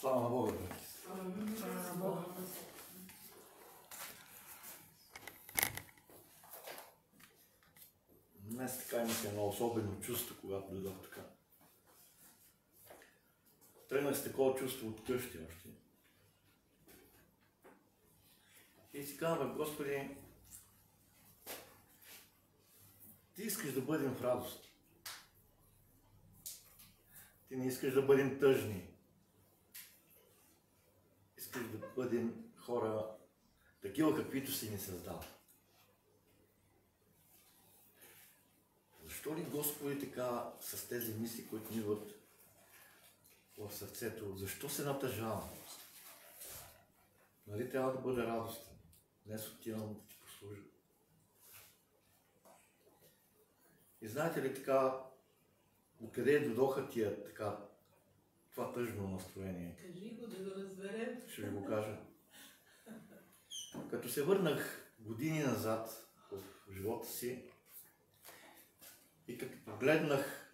Слава на Бога, брати. Слава на Бога. Днес така имах едно особено чувство, когато дойдох така. Тръгнах с такова чувство от къщи още. И си казвам, Господи, Ти искаш да бъдем в радост. Ти не искаш да бъдем тъжни. Искаш да бъдем хора такива, каквито си ни създал. Защо ли, Господи, така с тези мисли, които ни идват в сърцето, защо се натъжавам? Нали трябва да бъде радостен? Днес отивам да ти послужа. И знаете ли така, откъде дойдоха тия така, това тъжно настроение? Кажи го да го разберем. Ще ви го кажа. Като се върнах години назад в живота си и като погледнах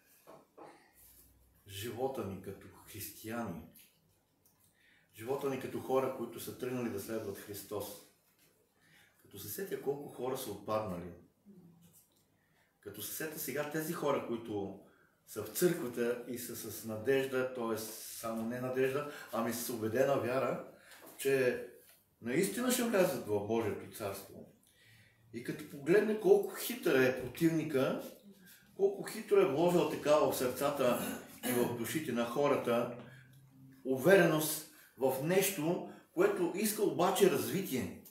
живота ни като християни, живота ни като хора, които са тръгнали да следват Христос, като се сетя колко хора са отпаднали, като се сетя сега тези хора, които са в църквата и са с надежда, т.е. само не надежда, ами с убедена вяра, че наистина ще влязат в Божието царство. И като погледне колко хитър е противника, колко хитро е вложил така в сърцата и в душите на хората увереност в нещо, което иска обаче развитие.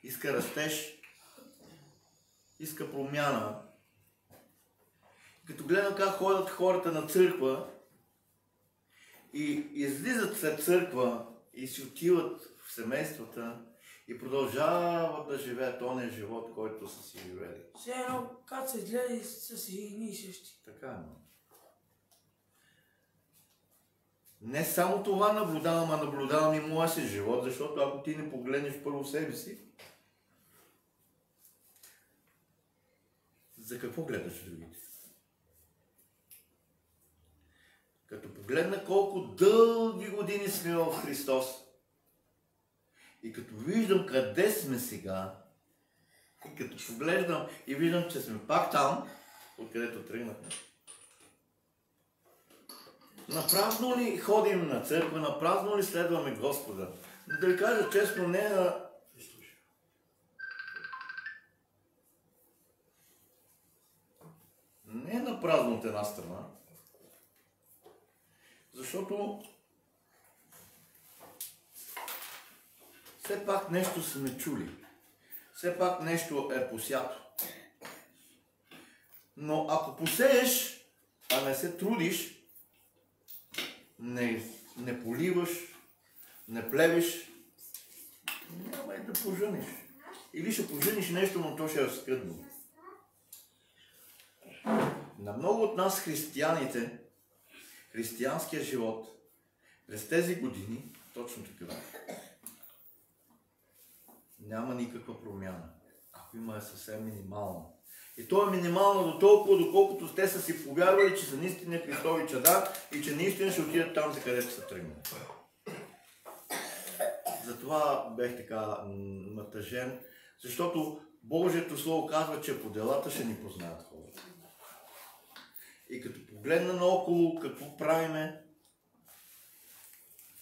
Иска растеж, иска промяна. Като гледам как ходят хората на църква и излизат след църква и си отиват в семействата и продължават да живеят ония живот, който са си живели. Все едно кацат гледа са си едни и същи. Така е. Не само това наблюдавам, а наблюдавам и моя си живот, защото ако ти не погледнеш първо себе си, за какво гледаш другите? Като погледна колко дълги години сме в Христос и като виждам къде сме сега, и като поглеждам и виждам, че сме пак там, откъдето тръгнахме. Напразно ли ходим на църква, напразно ли следваме Господа? Да ви кажа честно, не е напразно от една страна, защото все пак нещо сме чули, все пак нещо е посято. Но ако посееш, а не се трудиш, не поливаш, не плевиш, няма и да пожъниш. Или ще пожъниш нещо, но то ще е скъдно. На много от нас християните, християнския живот, през тези години, точно така, няма никаква промяна. Ако има е съвсем минимална. И то е минимално до толкова, доколкото те са си повярвали, че са наистина Христови чада и че наистина ще отидат там, за където са тръгнали. Затова бех така натъжен, защото Божието Слово казва, че по делата ще ни познаят хората. И като погледна наоколо какво правиме,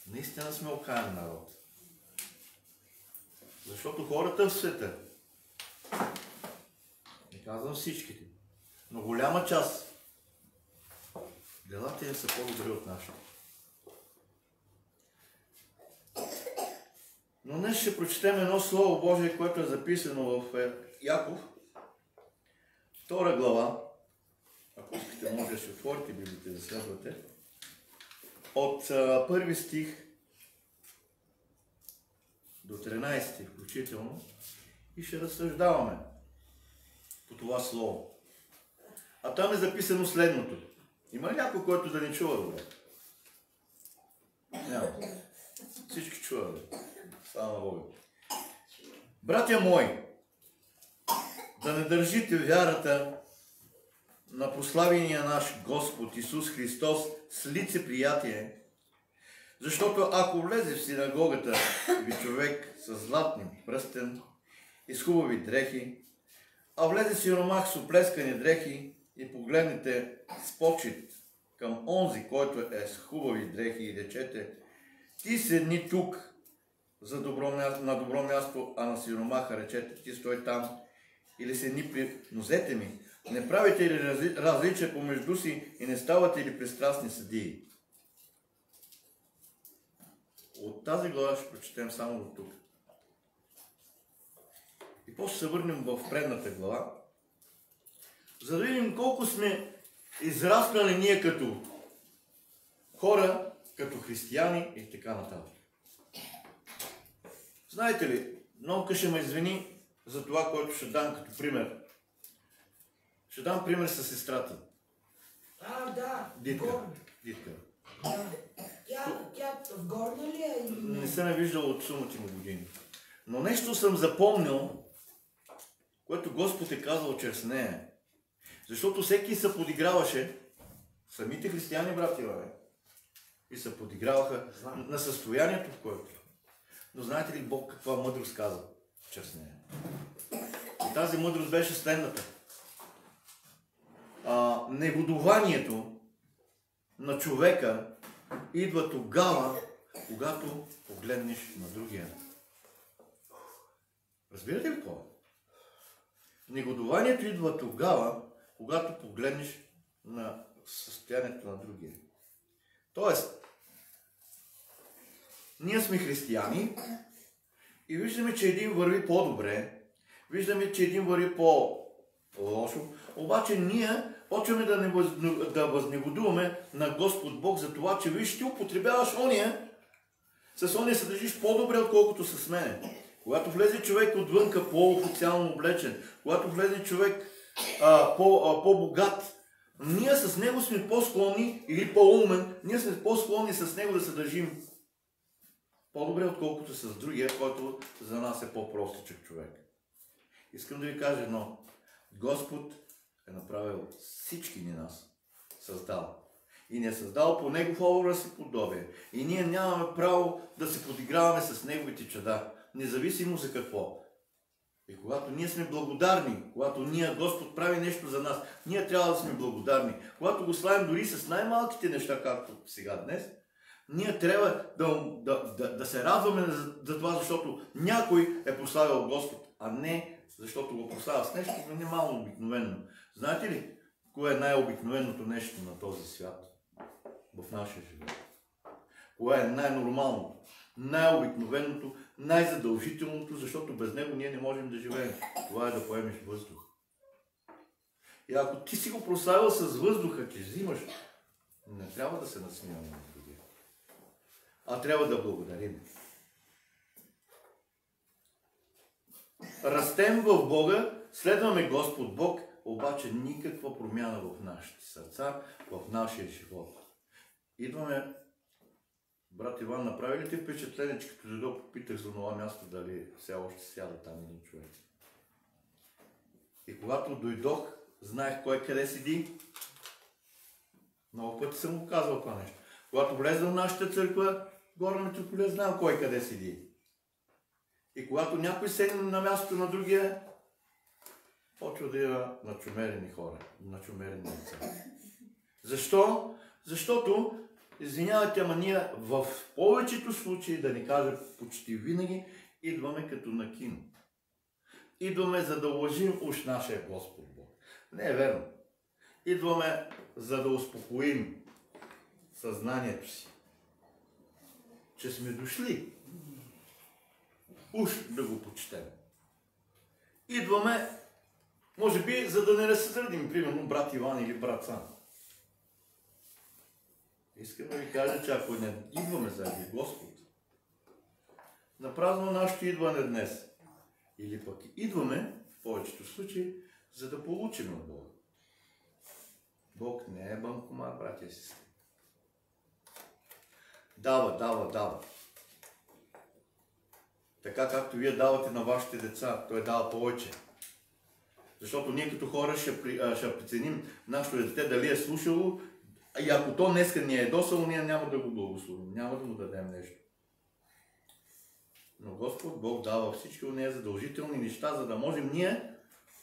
наистина сме окаян народ. Защото хората в света, не казвам всичките, но голяма част, делата им са по-добри от нашите. Но днес ще прочетем едно Слово Божие, което е записано в Яков, 2 глава. Ако искате, може да си отворите Библията да следвате. От 1 стих до 13 включително и ще разсъждаваме по това слово. А там е записано следното. Има ли някой, който да не чува добре? Няма. Всички чуват. Слава Бога. Братя мои, да не държите вярата на прославения наш Господ Исус Христос с лицеприятие, Защото ако влезе в синагогата ви човек с златни пръстен и с хубави дрехи, а влезе сиромах с оплескани дрехи и погледнете с почит към онзи, който е с хубави дрехи и речете: ти седни тук на добро място, а на сиромаха речете: ти стой там, или седни при нозете ми. Не правите ли различие помежду си и не ставате ли пристрастни съдии? От тази глава ще прочетем само до тук. И после се върнем в предната глава, за да видим колко сме израснали ние като хора, като християни и така нататък. Знаете ли, Нонка ще ме извини за това, което ще дам като пример. Ще дам пример с сестрата. Да. Дитка. Тя в горна ли е? Не съм я виждал от сумати му години. Но нещо съм запомнил, което Господ е казал чрез нея. Защото всеки се подиграваше, самите християни, брати, и се подиграваха на състоянието, в което. Но знаете ли Бог каква мъдрост каза чрез нея? И тази мъдрост беше следната. Негодованието на човека идва тогава, когато погледнеш на другия. Разбирате ли какво? Негодованието идва тогава, когато погледнеш на състоянието на другия. Тоест, ние сме християни и виждаме, че един върви по-добре, виждаме, че един върви по-лошо, обаче ние почваме да възнегодуваме на Господ Бог за това, че виж, ти употребяваш ония, с ония се държиш по-добре, отколкото с мене. Когато влезе човек отвънка по-официално облечен, когато влезе човек по-богат, ние с него сме по-склонни, или по-умен, ние сме по-склонни с него да се държим по-добре, отколкото с другия, който за нас е по-простичък човек. Искам да ви кажа едно. Господ е направил всички ни нас. Създал. И ни е създал по Негов образ и подобие. И ние нямаме право да се подиграваме с Неговите чада. Независимо за какво. И когато ние сме благодарни, когато Господ прави нещо за нас, ние трябва да сме благодарни. Когато го славим дори с най-малките неща, както сега днес, ние трябва да се радваме за това, защото някой е прославил Господ, а не защото го прославя с нещо минимално обикновено. Знаете ли, кое е най-обикновеното нещо на този свят? В нашия живот. Кое е най-нормалното, най-обикновеното, най-задължителното, защото без него ние не можем да живеем. Това е да поемеш въздух. И ако ти си го прославил с въздуха, че взимаш, не трябва да се насмиваме на другия, а трябва да благодарим. Растем в Бога, следваме Господ Бог, обаче никаква промяна в нашите сърца, в нашия живот. Идваме, брат Иван, направи ли ти впечатление, че като дойдох попитах за това място, дали все още сяда там един човек? И когато дойдох, знаех кой къде седи. Много пъти съм го казал това нещо. Когато влезе в нашата църква, горе на Тюполя, знам кой къде седи. И когато някой седне на мястото на другия, почва да има начумерени хора, начумерени деца. Защо? Защото, извинявайте, ама ние в повечето случаи, да не кажа почти винаги, идваме като на кино. Идваме за да уважим уж нашия Господ Бог. Не е верно. Идваме за да успокоим съзнанието си, че сме дошли уж да го почетем. Идваме, може би, за да не разсърдим, примерно, брат Иван или брат Сан. Искам да ви кажа, че ако не идваме заради Господ, напразно нашето идване днес, или пък идваме, в повечето случаи, за да получим от Бога. Бог не е банкомат, братя и сестри. Дава. Така както вие давате на вашите деца, той дава повече. Защото ние като хора ще преценим нашето дете дали е слушало И ако то днеска ни е ядосало, ние няма да го благословим, няма да му дадем нещо. Но Господ Бог дава всички от нея задължителни неща, за да можем ние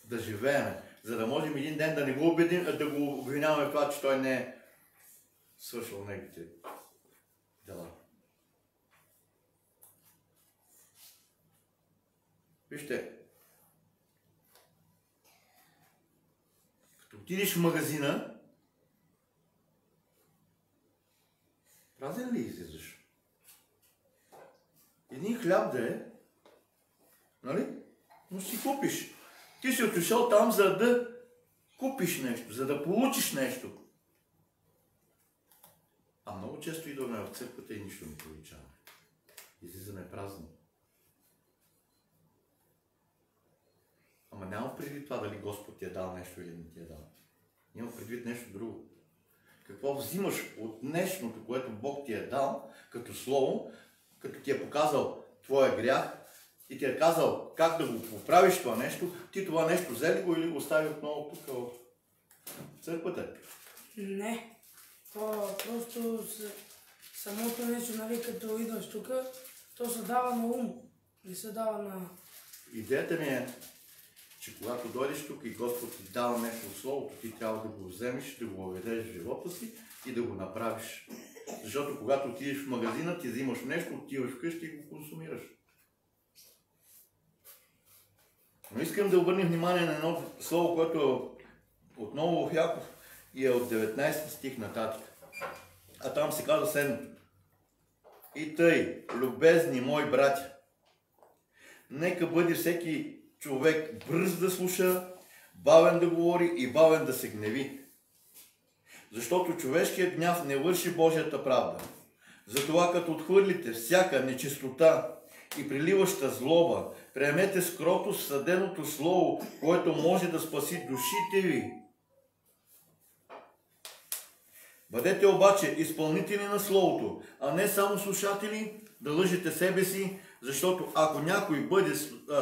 да живеем. За да можем един ден да не го убедим, да го обвиняваме в това, че той не е свършил неговите дела. Вижте, като отидеш в магазина, празен ли излизаш? Един хляб да е, нали? Но си купиш. Ти си отишъл там, за да купиш нещо, за да получиш нещо. А много често идваме в църквата и нищо не получаваме. Излизаме празни. Ама няма предвид това дали Господ ти е дал нещо или не ти е дал. Няма предвид нещо друго. Какво взимаш от днешното, което Бог ти е дал, като слово, като ти е показал твоя грях и ти е казал как да го поправиш това нещо, ти това нещо взели го или го остави отново тук в църквата? Не. То просто самото нещо, нали, като идваш тук, то се дава на ум. Не се дава на... Идеята ми е, че когато дойдеш тук и Господ ти дава нещо от Словото, ти трябва да го вземеш, да го въведеш в живота си и да го направиш. Защото когато отидеш в магазина, ти взимаш нещо, отиваш вкъщи и го консумираш. Но искам да обърнем внимание на едно слово, което е отново в Яков и е от 19 стих нататък. А там се казва следното. И тъй, любезни мои братя, нека бъде всеки човек бърз да слуша, бавен да говори и бавен да се гневи. Защото човешкият гняв не върши Божията правда. Затова като отхвърлите всяка нечистота и приливаща злоба, приемете с кротост съденото слово, което може да спаси душите ви. Бъдете обаче изпълнители на словото, а не само слушатели, да лъжете себе си, защото ако някой бъде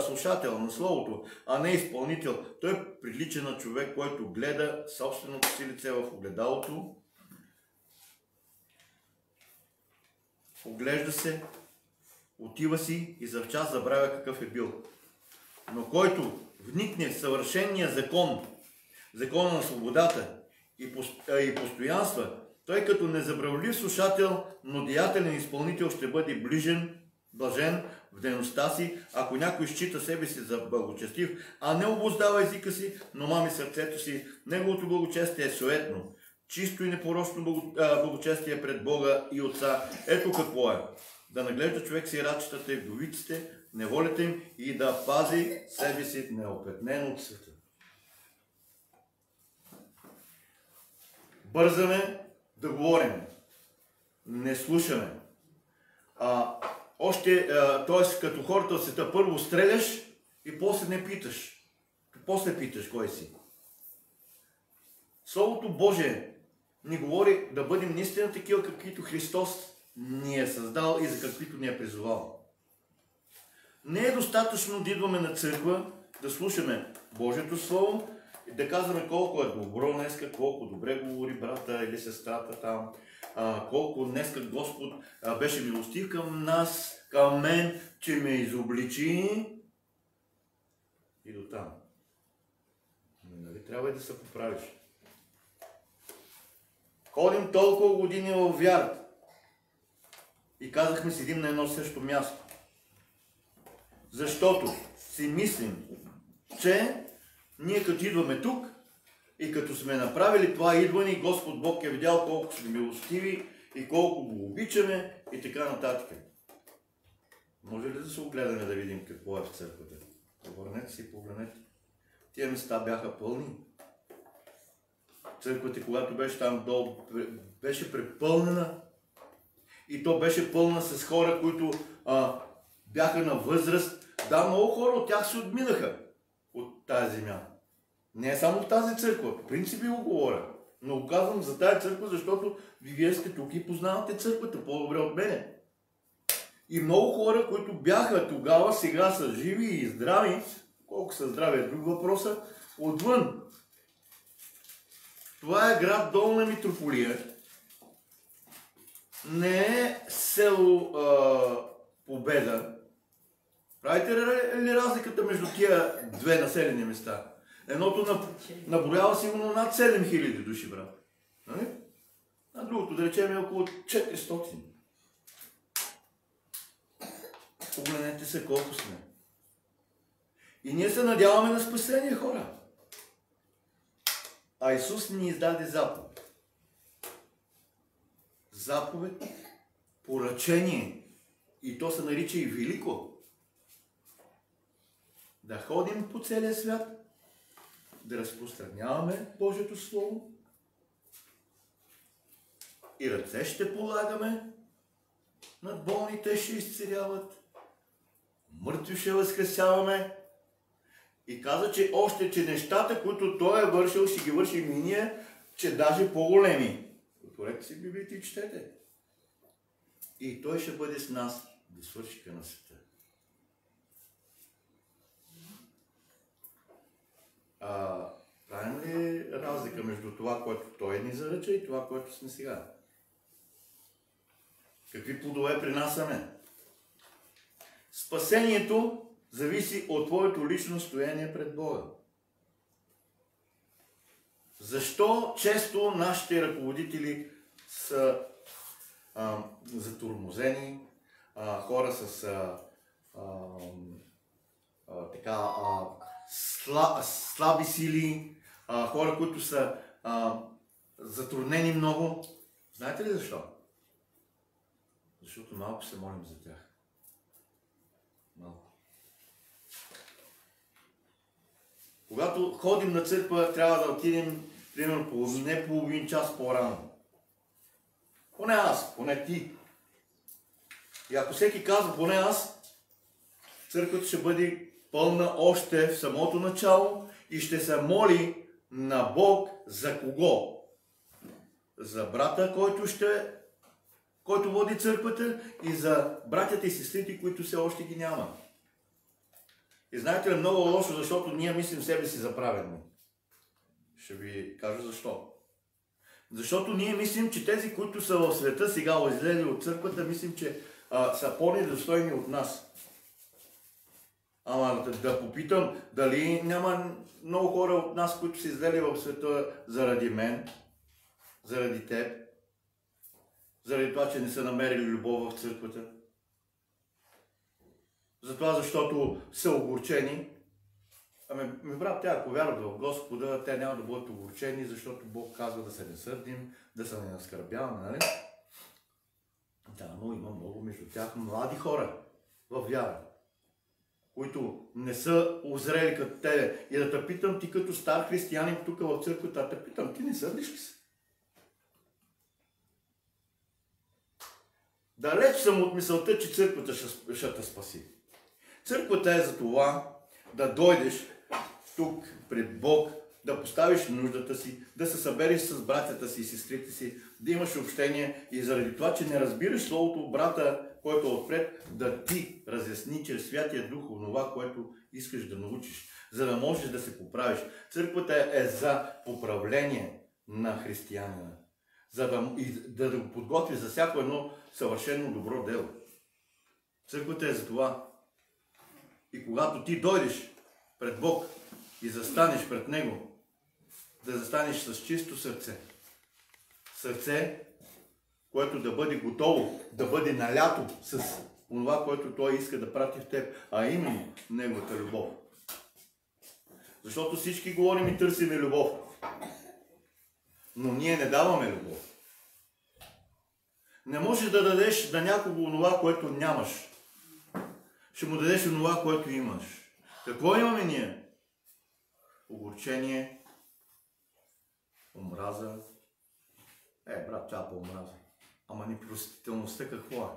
слушател на словото, а не изпълнител, той прилича на човек, който гледа собственото си лице в огледалото, оглежда се, отива си и за час забравя какъв е бил. Но който вникне в съвършения закон, закона на свободата и постоянства, той като незабравлив слушател, но деятелен изпълнител ще бъде блажен в дейността си, ако някой счита себе си за благочестив, а не обуздава езика си, но мами сърцето си, неговото благочестие е суетно, чисто и непорочно благочестие пред Бога и Отца. Ето какво е. Да наглежда човек сирачетата и вдовиците, неволята им и да пази себе си неопетнен от света. Бързаме да говорим, не слушаме. Т.е. като хората в света, първо стреляш и после не питаш. После питаш кой си. Словото Божие ни говори да бъдем наистина такива, каквито Христос ни е създал и за каквито ни е призовал. Не е достатъчно да идваме на църква, да слушаме Божието Слово и да казваме колко е добро днеска, колко добре говори брата или сестрата там, колко днеска Господ беше милостив към нас, към мен, че ме изобличи и до там. Нали трябва и да се поправиш. Ходим толкова години във вярата и казахме седим на едно също място. Защото си мислим, че ние като идваме тук и като сме направили това идване и Господ Бог е видял колко сме милостиви и колко го обичаме и така нататък. Може ли да се огледаме да видим какво е в църквата? Обърнете се и погледнете. Тия места бяха пълни. Църквата, когато беше там долу, беше препълнена. И то беше пълна с хора, които бяха на възраст. Да, много хора от тях се отминаха от тази земя. Не е само в тази църква. По принцип го говоря. Но го казвам за тази църква, защото вие сте тук и познавате църквата по-добре от мене. И много хора, които бяха тогава, сега са живи и здрави, колко са здрави е друг въпроса, отвън. Това е град Долна Митрополия не е село Победа. Правите ли разликата между тия две населени места? Едното наброява сигурно над 7000 души, брат. Нали? А другото, да речем, е около 400. Погледнете се колко сме. И ние се надяваме на спасение, хора. А Исус ни издаде заповед. Заповед, поръчение. И то се нарича и велико. Да ходим по целия свят, да разпространяваме Божието Слово и ръце ще полагаме, над болните ще изцеляват, мъртви ще възкресяваме. И каза, че нещата, които Той е вършил, ще ги вършим и ние, че даже по-големи. Отворете си Библията и четете. И Той ще бъде с нас до свършика на света. Правим ли разлика между това, което Той ни заръча и това, което сме сега? Какви плодове принасяме? Спасението зависи от твоето лично стояние пред Бога. Защо често нашите ръководители са затормозени, хора с слаби сили, хора, които са затруднени много? Знаете ли защо? Защото малко се молим за тях. Малко. Когато ходим на църква, трябва да отидем примерно не половин час по-рано. Поне аз, поне ти. И ако всеки казва поне аз, църквата ще бъде пълна още в самото начало и ще се моли на Бог за кого? За брата, който води църквата, и за братята и сестрите, които все още ги няма. И знаете ли, много лошо, защото ние мислим себе си за праведни. Ще ви кажа защо. Защото ние мислим, че тези, които са в света сега излезли от църквата, мислим, че са по-недостойни от нас. Ама да попитам, дали няма много хора от нас, които са излезли в света заради мен, заради теб, заради това, че не са намерили любов в църквата. Затова, защото са огорчени. Брат, тя ако вярват в Господа, те няма да бъдат огорчени, защото Бог казва да се не сърдим, да се не наскърбяваме, нали? Да, но има много между тях млади хора в вяра, които не са озрели като тебе. И да те питам, ти като стар християнин тук в църквата, те питам, ти не сърдиш ли се? Далеч съм от мисълта, че църквата ще те спаси. Църквата е за това да дойдеш тук пред Бог, да поставиш нуждата си, да се събереш с братята си и сестрите си, да имаш общение и заради това, че не разбираш Словото, брата, който е отпред, да ти разясни чрез Святия Дух онова, което искаш да научиш, за да можеш да се поправиш. Църквата е за поправление на християнина, за да го подготви за всяко едно съвършено добро дело. Църквата е за това. И когато ти дойдеш пред Бог и застанеш пред Него, да застанеш с чисто сърце. Сърце, което да бъде готово, да бъде налято с това, което Той иска да прати в теб, а именно Неговата любов. Защото всички говорим и търсиме любов, но ние не даваме любов. Не можеш да дадеш на някого онова, което нямаш. Ще му дадеш онова, което имаш. Какво имаме ние? Огорчение, омраза. Брат, тя по омраза. Ама непростителността какво е?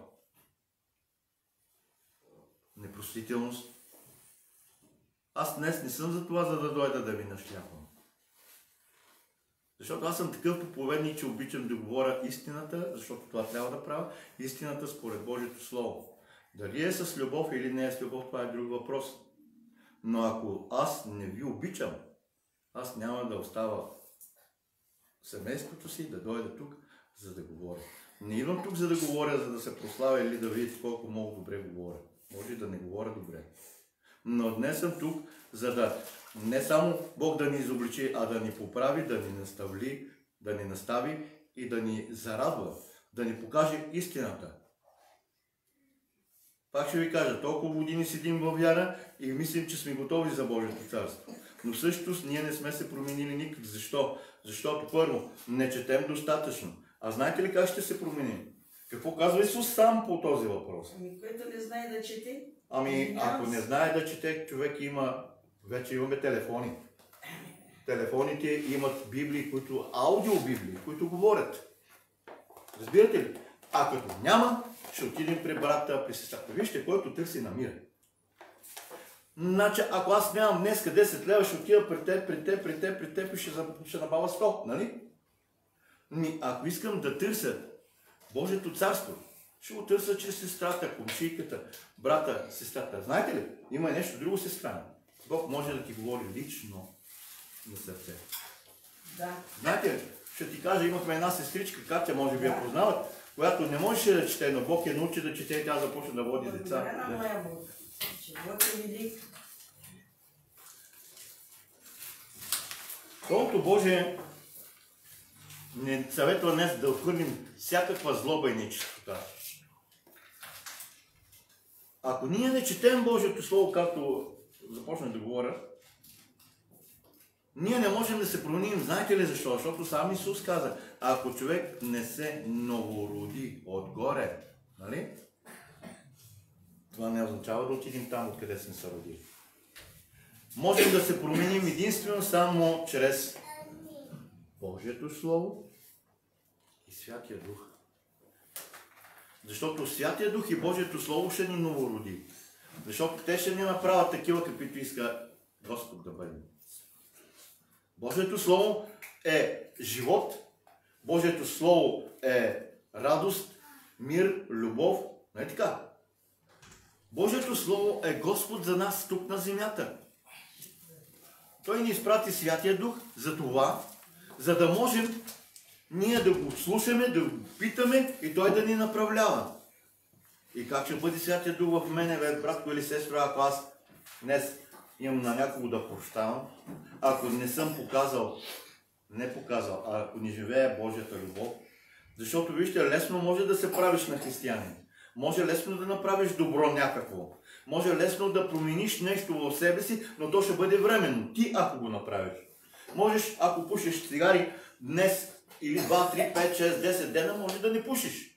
Непростителност. Аз днес не съм за това, за да дойда да ви нашляпвам. Защото аз съм такъв проповедник, че обичам да говоря истината, защото това трябва да правя. Истината според Божието Слово. Дали е с любов или не е с любов, това е друг въпрос. Но ако аз не ви обичам, аз няма да оставя семейството си да дойда тук, за да говоря. Не идвам тук за да говоря, за да се прославя или да видите колко много добре говоря. Може и да не говоря добре. Но днес съм тук, за да не само Бог да ни изобличи, а да ни поправи, да ни настави и да ни зарадва, да ни покаже истината. Пак ще ви кажа, толкова години седим във вяра и мислим, че сме готови за Божието царство. Но всъщност ние не сме се променили никак. Защо? Защото първо, не четем достатъчно. А знаете ли как ще се променим? Какво казва Исус сам по този въпрос? Който не знае да чете. Ако не знае да чете, човек вече имаме телефони. Телефоните имат библии, аудиобиблии, които говорят. Разбирате ли? А като няма, ще отидем при брата, при сестрата. Вижте, който търси намира. Значи, ако аз нямам днеска 10 лева, ще отида при теб и ще набава 100, нали? Ако искам да търся Божието царство, ще го търся чрез сестрата, комшийката, брата, сестрата. Знаете ли? Има нещо друго, сестра. Бог може да ти говори лично на сърце. Да. Знаете ли? Ще ти кажа, имахме една сестричка, Катя, може би я познават, която не можеше да чете, но Бог я научи да чете и тя започна да води деца. Благодаря на моя Бог, че Бог е велик. Словото Божие не съветва днес да отхвърлим всякаква злоба и нечистота. Ако ние не четем Божието Слово, както започнах да говоря, ние не можем да се променим. Знаете ли защо? Защото сам Исус каза, ако човек не се новороди отгоре, нали? Това не означава да отидем там, откъде сме се родили. Можем да се променим единствено само чрез Божието Слово и Святия Дух. Защото Святия Дух и Божието Слово ще ни новороди. Защото те ще ни направят такива, каквито иска Господ да бъдем. Божието Слово е живот, Божието Слово е радост, мир, любов. Не е така? Божието Слово е Господ за нас тук на земята. Той ни изпрати Святия Дух за това, за да можем ние да го слушаме, да го питаме и Той да ни направлява. И как ще бъде Святия Дух в мене, братко или сестра, ако аз днес имам на някого да прощавам, ако не съм показал, а ако не живее Божията любов. Защото вижте, лесно може да се правиш на християнин. Може лесно да направиш добро някакво. Може лесно да промениш нещо в себе си, но то ще бъде временно. Ти ако го направиш. Можеш, ако пушиш цигари днес или 2, 3, 5, 6, 10 дена, може да не пушиш.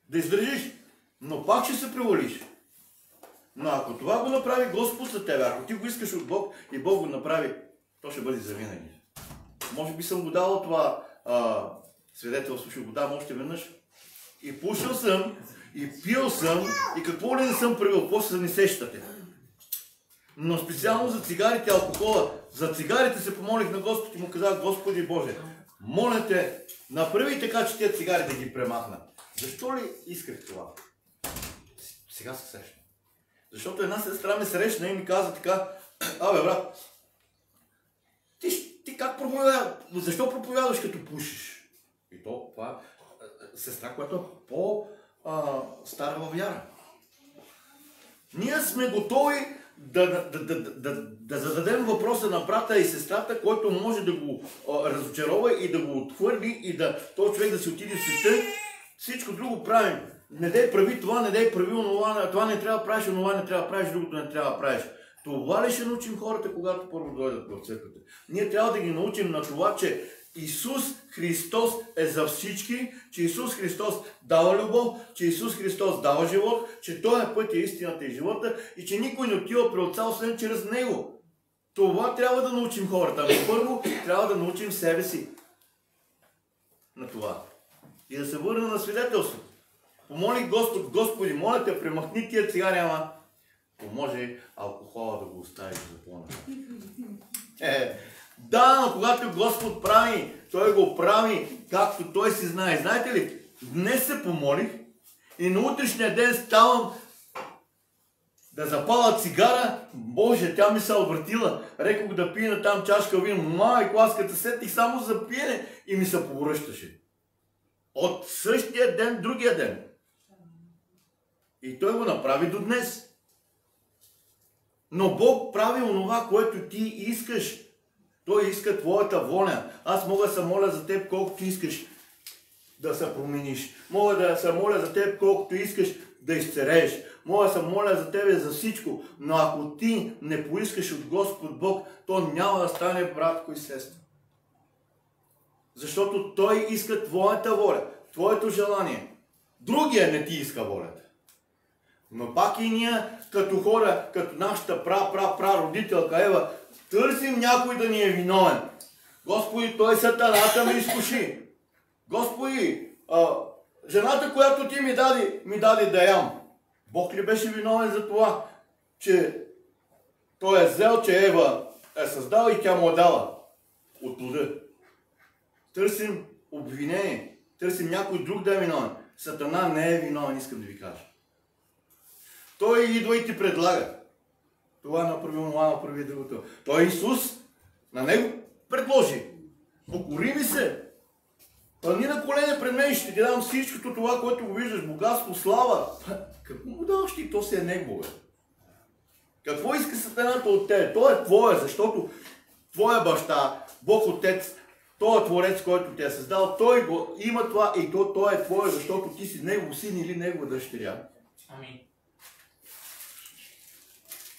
Да издържиш. Но пак ще се привалиш. Но ако това го направи Господ за тебе, ако ти го искаш от Бог и Бог го направи, то ще бъде завинаги. Може би съм го дал това свидетелство, ще го дам още веднъж. И пушил съм, и пил съм, и какво ли не съм правил, после да не сещате. Но специално за цигарите и алкохола, за цигарите се помолих на Господ и му казах, Господи Боже, моля те, направи така, че тези цигари да ги премахна. Защо ли исках това? Сега се сещам. Защото една сестра ме срещна и ми каза така, абе брат, ти как проповядаш? Защо проповядаш като пушиш? И това сестра, която е по-стара във вяра. Ние сме готови да зададем въпроса на брата и сестрата, който може да го разочарова и да го отхвърли и този човек да се отиде в света. Всичко друго правим. Не дей прави това, не дей прави онова, това не трябва да правиш, онова не трябва да правиш, другото не трябва да правиш. Това ли ще научим хората, когато първо дойдат в църквата? Ние трябва да ги научим на това, че Исус Христос е за всички, че Исус Христос дава любов, че Исус Христос дава живот, че Той е пътя, истината и живота и че никой не отива при Отца, освен чрез Него. Това трябва да научим хората. Но първо трябва да научим себе си на това. И да се върна на свидетелството. Помолих Господ, Господи, моля те, премахни тия цигари, ама поможе алкохола да го оставиш за по-нататък. Да, но когато Господ прави, Той го прави, както Той си знае. Знаете ли, днес се помолих и на утрешния ден ставам да запаля цигара. Боже, тя ми се обратила. Рекох да пина там чашка вино. Майко, аз като сетих само за пиене и ми се повръщаше. От същия ден, другия ден. И той го направи до днес. Но Бог прави онова, което ти искаш. Той иска твоята воля. Аз мога да се моля за теб колкото искаш да се промениш. Мога да се моля за теб колкото искаш да изцерееш. Мога да се моля за тебе за всичко. Но ако ти не поискаш от Господ Бог, то няма да стане, братко и сестра. Защото Той иска твоята воля, твоето желание. Другия не ти иска волята. Но пак и ние, като хора, като нашата родителка Ева, търсим някой да ни е виновен. Господи, той сатаната ме изкуши. Господи, жената, която ти ми даде да ям. Бог ли беше виновен за това, че той е взел, че Ева е създал и тя му е дала от плода? Търсим обвинение, търсим някой друг да е виновен. Сатана не е виновен, искам да ви кажа. Той идва и ти предлага. Това направи, това направи другото. Той Исус на него предложи. Покори ми се. Пълни на колене пред мен, ще ти дам всичкото това, което го виждаш. Богатство, слава. Какво му даваш ти? То си е негово. Какво иска сатаната от тебе? То е твое, защото твоя баща, Бог Отец, той е Творец, който те е създал. Той го има това и той е твое, защото ти си негов син или негова дъщеря. Амин.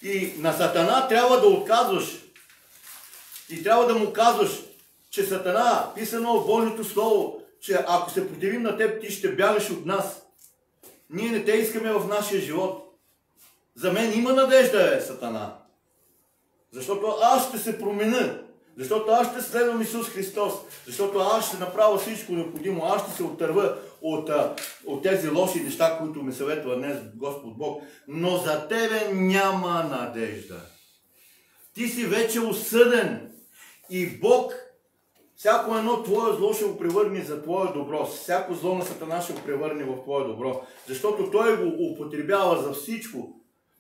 И на Сатана трябва да отказваш. И трябва да му казваш, че Сатана, писано в Божието Слово, че ако се противим на теб, ти ще бягаш от нас. Ние не те искаме в нашия живот. За мен има надежда, Сатана. Защото аз ще се променя. Защото аз ще следвам Исус Христос. Защото аз ще направя всичко необходимо. Аз ще се отърва от тези лоши неща, които ми съветва днес Господ Бог. Но за тебе няма надежда. Ти си вече осъден. И Бог всяко едно твое зло ще го превърне за твое добро. Всяко зло на Сатана ще го превърне в твое добро. Защото той го употребява за всичко.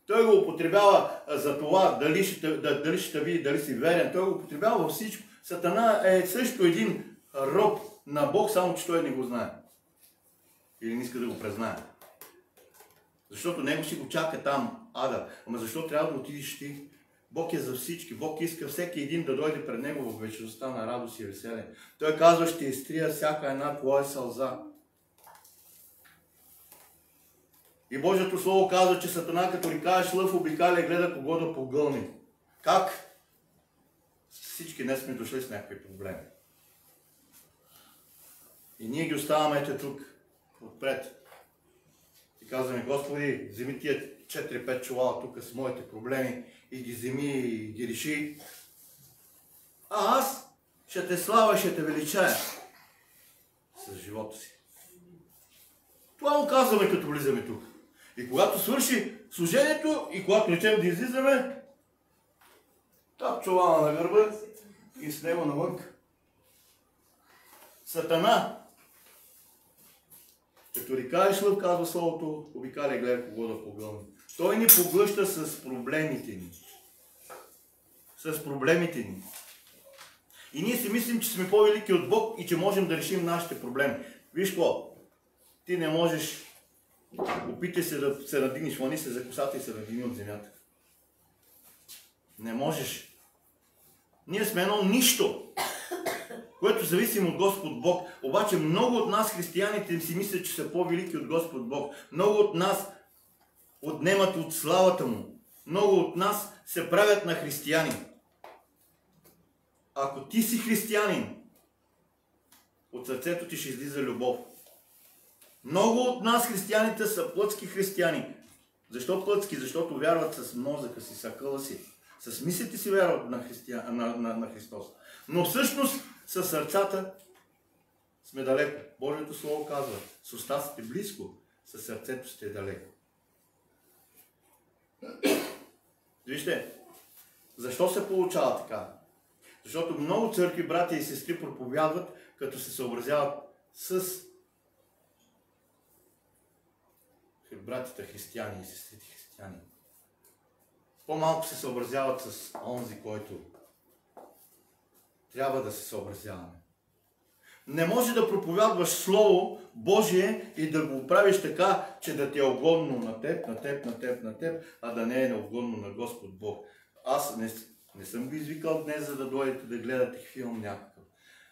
Той го употребява за това, дали ще види, дали си верен. Той го употребява във всичко. Сатана е също един роб на Бог, само че той не го знае. Или не иска да го признае. Защото него си го чака там ада. Ама защо трябва да отидеш ти? Бог е за всички. Бог иска всеки един да дойде пред него в вечността на радост и веселие. Той казва, ще изтрия всяка една твоя сълза. И Божието Слово казва, че Сатана, като ли кажеш лъв, обикаля и гледа кого да погълни. Как? Всички днес сме дошли с някакви проблеми. И ние ги оставаме ето тук, отпред. И казваме, Господи, вземи тия 4-5 чувала тук с моите проблеми и ги вземи и ги реши. А аз ще те слава, ще те величая с живота си. Това му казваме, като влизаме тук. И когато свърши служението и когато речем да излизаме, тап чувала на гърба и с него навън. Сатана, като рикаеш лъв, казва Словото, обикаля и гледа кого да погълни. Той ни поглъща с проблемите ни. С проблемите ни. И ние си мислим, че сме по-велики от Бог и че можем да решим нашите проблеми. Виж какво? Ти не можеш. Опитай се да се надигнеш, хвани се за косата и се надигни от земята. Не можеш. Ние сме едно нищо, което зависим от Господ Бог. Обаче много от нас, християните, си мислят, че са по-велики от Господ Бог. Много от нас отнемат от славата Му. Много от нас се правят на християни. Ако ти си християнин, от сърцето ти ще излиза любов. Много от нас, християните, са плътски християни. Защо плътски? Защото вярват с мозъка си, с акъла си. С мислите си вярват на Христос. Но всъщност със сърцата сме далеко. Божието Слово казва, с уста сте близко, със сърцето сте далеко. Вижте, защо се получава така? Защото много църкви, братя и сестри проповядват, като се съобразяват с братите християни и сестрите християни. По-малко се съобразяват с онзи, който трябва да се съобразяваме. Не може да проповядваш Слово Божие и да го правиш така, че да ти е угодно на теб, а да не е угодно на Господ Бог. Аз не съм ви извикал днес, за да дойдете да гледате филм някакъв.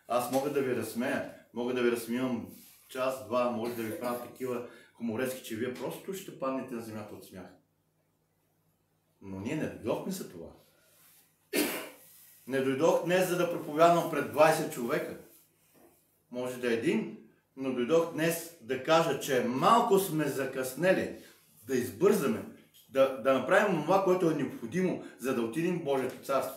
Аз мога да ви разсмея, мога да ви разсмивам час, два, може да ви правя такива хуморески, че вие просто ще паднете на земята от смях. Но ние не дойдохме за това. Не дойдох днес, за да проповядвам пред 20 човека. Може да е един, но дойдох днес да кажа, че малко сме закъснели, да избързаме, да направим това, което е необходимо, за да отидем в Божието царство.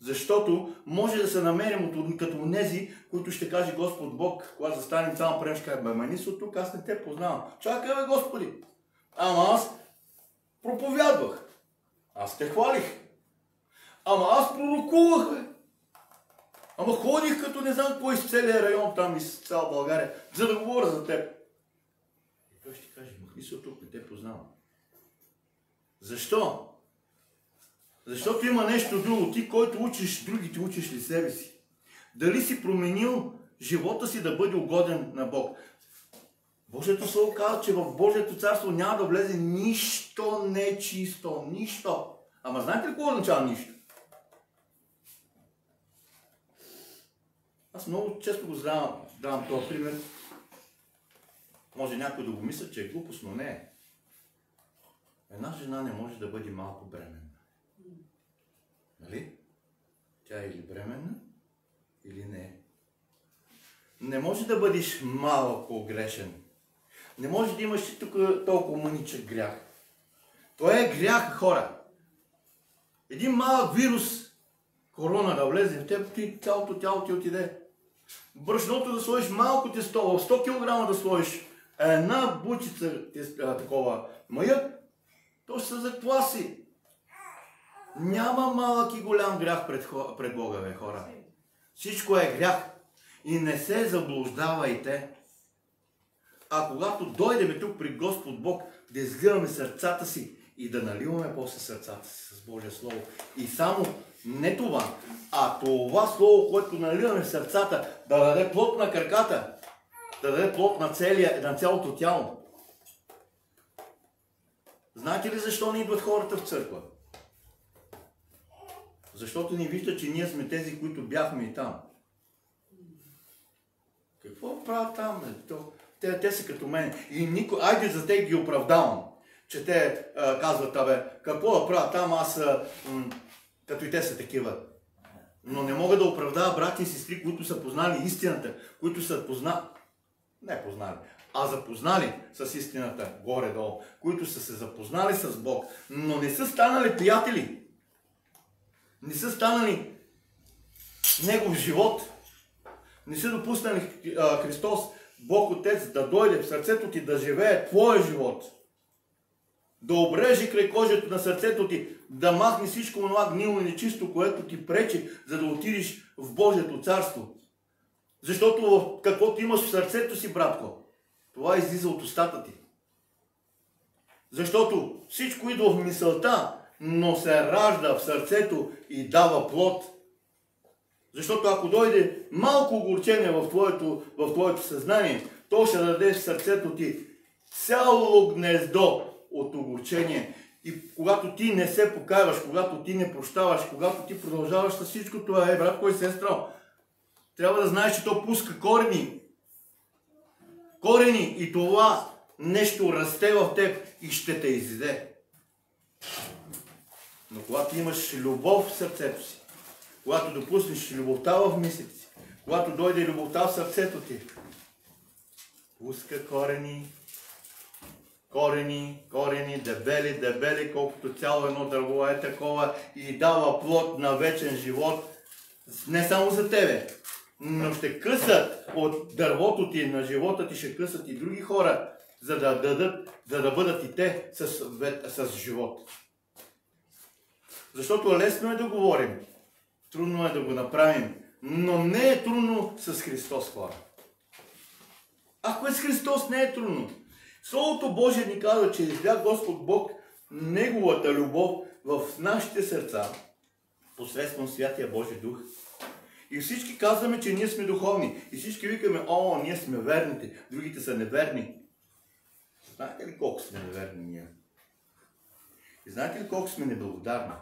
Защото може да се намерим като онези, които ще каже Господ Бог, когато застанем там, пред ще каже, мани си от тук, аз не те познавам. Чакай, бе, Господи! Ама аз проповядвах. Аз те хвалих. Ама аз пророкувах, бе. Ама ходих като не знам какво из целия район там, из цяла България, за да говоря за теб. И той ще каже, махни се от тук, не те познавам. Защо? Защото има нещо друго. Ти, който учиш другите, учиш ли себе си? Дали си променил живота си да бъде угоден на Бог? Божието Слово казва, че в Божието царство няма да влезе нищо нечисто. Нищо. Ама знаете ли какво означава нищо? Аз много често го давам този пример. Може някой да го мисля, че е глупост, но не е. Една жена не може да бъде малко бременна. Нали? Тя е или бременна, или не е. Не може да бъдеш малко грешен. Не може да имаш тук толкова мъничък грях. Това е грях, хора. Един малък вирус, корона да влезе в теб, ти цялото тяло ти отиде. Брашното да сложиш малко тесто, 100 кг да сложиш една бучица такова маяк, то ще се закласи. Няма малък и голям грях пред Бога, бе, хора. Всичко е грях. И не се заблуждавайте. А когато дойдем тук при Господ Бог, да изгъваме сърцата си и да наливаме после сърцата си с Божие Слово. И само не това, а това Слово, което наливаме в сърцата, да даде плод на краката, да даде плод на цялото тяло. Знаете ли защо не идват хората в църква? Защото ни виждат, че ние сме тези, които бяхме и там. Какво правят там? Те са като мен. И никой, айде за те ги оправдавам. Че те казват, абе, какво да правят там, аз като и те са такива. Но не мога да оправдава брати и сестри, които са познали истината, които са запознали с истината горе-долу, които са се запознали с Бог, но не са станали приятели. Не са станали Негов живот. Не са допуснали Христос, Бог Отец, да дойде в сърцето ти, да живее твоя живот. Да обрежи край кожето на сърцето ти, да махне всичко това гнило и нечисто, което ти пречи, за да отидеш в Божието царство. Защото каквото имаш в сърцето си, братко, това излиза от устата ти. Защото всичко идва в мисълта, но се ражда в сърцето и дава плод. Защото ако дойде малко огорчение в твоето съзнание, то ще даде в сърцето ти цяло гнездо от огорчение. И когато ти не се покайваш, когато ти не прощаваш, когато ти продължаваш с всичко това, братко и сестра, трябва да знаеш, че то пуска корени. Корени и това нещо расте в теб и ще те изяде. Но когато имаш любов в сърцето си, когато допуснеш любовта в мислите си, когато дойде любовта в сърцето ти, пуска корени, дебели, колкото цяло едно дърво е такова и дава плод на вечен живот, не само за тебе, но ще късат от дървото ти, на живота ти ще късат и други хора, за да бъдат и те с живот. Защото лесно е да говорим, трудно е да го направим, но не е трудно с Христос, хора. Ако е с Христос, не е трудно. Словото Божие ни казва, че изля Господ Бог Неговата любов в нашите сърца, посредством Святия Божи Дух. И всички казваме, че ние сме духовни. И всички викаме, о, ние сме верните, другите са неверни. Знаете ли колко сме неверни ние? И знаете ли колко сме неблагодарни?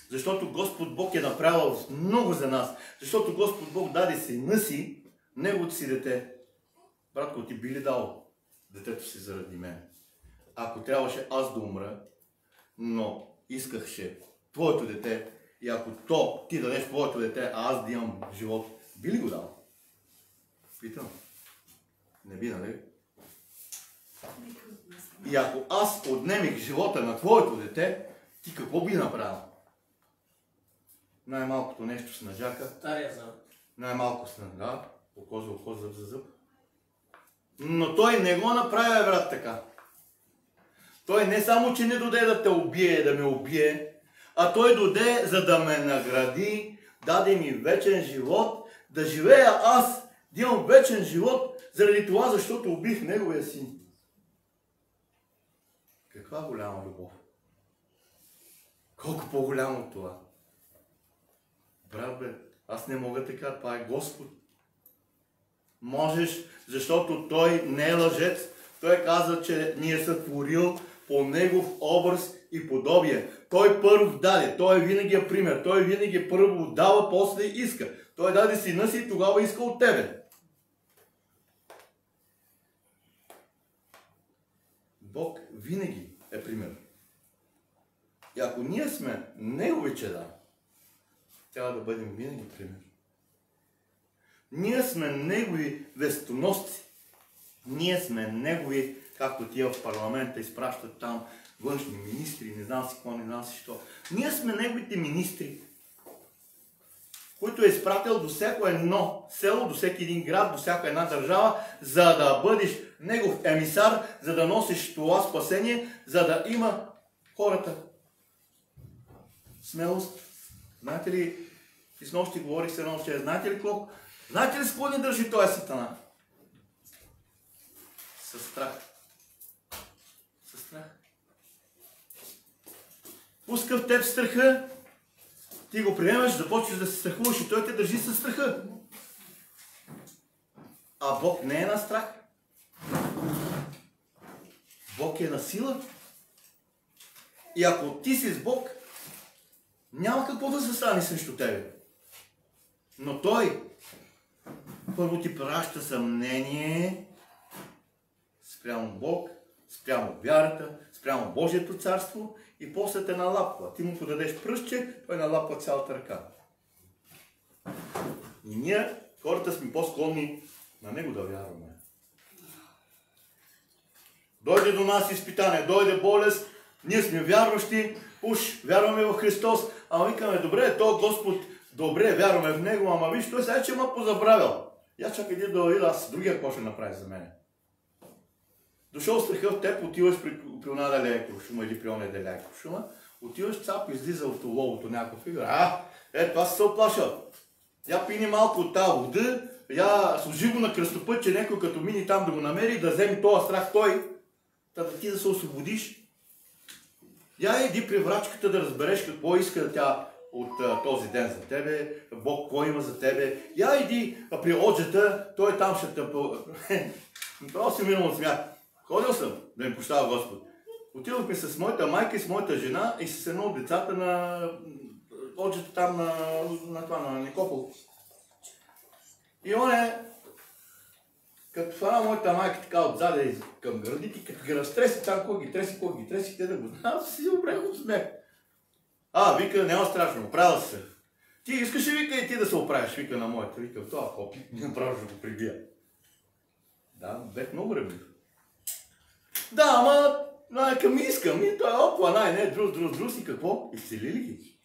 Защото Господ Бог е направил много за нас. Защото Господ Бог даде сина си, неговото си дете. Братко, ти би ли дал детето си заради мен? Ако трябваше аз да умра, но искахше твоето дете, и ако ти дадеш твоето дете, а аз да имам живот, би ли го дал? Питам. Не би, нали? И ако аз отнемих живота на твоето дете, ти какво би направил? Най-малкото нещо с ножака. Стария завод. Най-малко с ножа. Око за око, зъб за зъб. Но той не го направи, брат, така. Той не само, че не доде да те убие, да ме убие, а той доде, за да ме награди, даде ми вечен живот, да живея аз, да имам вечен живот, заради това, защото убих неговия син. Каква голяма любов! Колко по-голямо от това! Брат, бе, аз не мога така, това е Господ. Можеш, защото Той не е лъжец. Той каза, че ни е сътворил по Негов образ и подобие. Той първо даде, Той винаги е пример, Той винаги първо дава, после иска. Той даде сина си и тогава иска от тебе. Бог винаги е пример. И ако ние сме Негови чеда, трябва да бъдем винаги пример. Ние сме Негови вестоносци. Ние сме Негови, както тия в парламента изпращат там външни министри, не знам си какво, не знам си що. Ние сме Неговите министри, които е изпратил до всяко едно село, до всеки един град, до всяка една държава, за да бъдеш Негов емисар, за да носиш това спасение, за да има хората смелост. Знаете ли, и с нощи говорих с едно че, знаете ли колко? Знаете ли с какво ни държи този сатана? Със страх. Със страх. Пуска в теб страха, ти го приемаш, започваш да се страхуваш и той те държи със страха. А Бог не е на страх. Бог е на сила. И ако ти си с Бог, няма какво да се стане срещу тебе. Но Той първо ти праща съмнение спрямо Бог, спрямо вярата, спрямо Божието царство и после те налапва. Ти му подадеш пръстче, той налапва цялата ръка. И ние, хората, сме по-склонни на него да вярваме. Дойде до нас изпитание, дойде болест, ние сме вярващи, уж вярваме в Христос, ама викаме, добре, то Господ, добре, вярваме в Него, ама виж, той сега че ма позабравял. Я чакай да дойда аз, другия какво ще направи за мен. Дошъл страха в теб, отиваш при она далея куршума или при оня далея куршума, отиваш цап, излиза от ловото някаква фигура. Това се оплашал. Я пини малко от тази вода, я служи го на кръстопът, че някой като мини там да го намери, да вземе този страх той, да ти да се освободиш. Я иди при врачката да разбереш какво иска тя от този ден за тебе, Бог какво има за тебе. Я иди при оджета, той там ще те... Това си минал от смях. Ходил съм да ми прощава Господ. Отидохме с моята майка и с моята жена и с едно от децата на оджета там на Никопол. И он е, като фана моята майка така отзаде към гърдите, като ги разтреси там, кой ги треси, те да го знаят, си обрех от смех. Вика, няма страшно, оправил се. Ти искаш ли, вика, и ти да се оправиш, вика на моята. Вика, това хопи, не направиш да го прибия. Да, бех много ревлив. Да, ама, към искам, и той опла, не, друз, и какво? Изцели ли ги?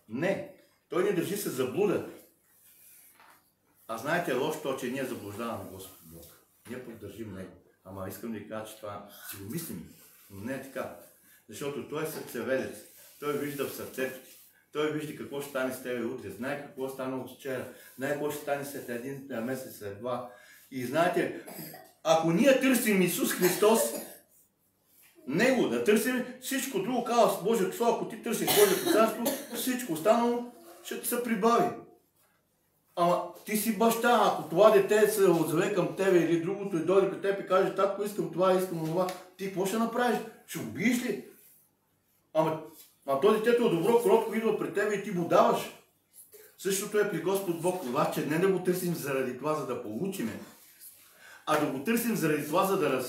Не, той ни държи се заблуда. А знаете, лошото, че ние заблуждаваме Господ Бог. Ние поддържим Него. Ама искам да ви кажа, че това си го мислим, но не е така. Защото Той е сърцеведец. Той вижда в сърцето ти. Той вижда какво ще стане с тебе утре. Знае какво стане от вчера. Знае какво ще стане след един месец, след два. И знаете, ако ние търсим Исус Христос, Него да търсим, всичко друго казва с Божието Слово, ако ти търсиш Божието царство, всичко останало ще ти се прибави. Ама ти си баща, ако това дете се отзове към тебе или другото и дойде при теб и каже, татко, искам това, искам това, ти какво ще направиш? Ще го биеш ли? Ама то детето е добро, кротко идва при тебе и ти му даваш. Същото е при Господ Бог. Това, че не да го търсим заради това, за да получиме, а да го търсим заради това, за да